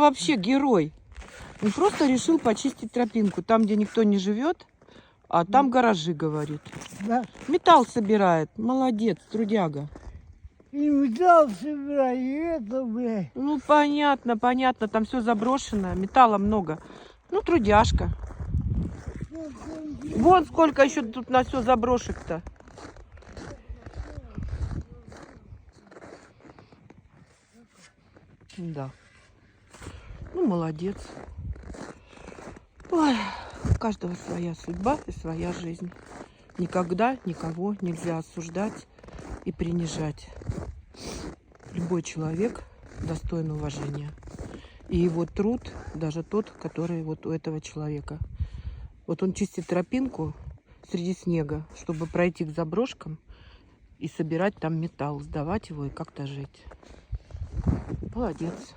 вообще герой. Он просто решил почистить тропинку. Там, где никто не живет, а там гаражи, говорит. Да. Металл собирает. Молодец, трудяга. И металл собирай, и это, блядь. Ну, понятно, понятно. Там все заброшено. Металла много. Ну, трудяшка. Вон сколько еще тут на все заброшек-то. Да. Ну, молодец. Ой, у каждого своя судьба и своя жизнь. Никогда никого нельзя осуждать и принижать. Любой человек достоин уважения. И его труд, даже тот, который вот у этого человека. Вот он чистит тропинку среди снега, чтобы пройти к заброшкам и собирать там металл, сдавать его и как-то жить. Молодец.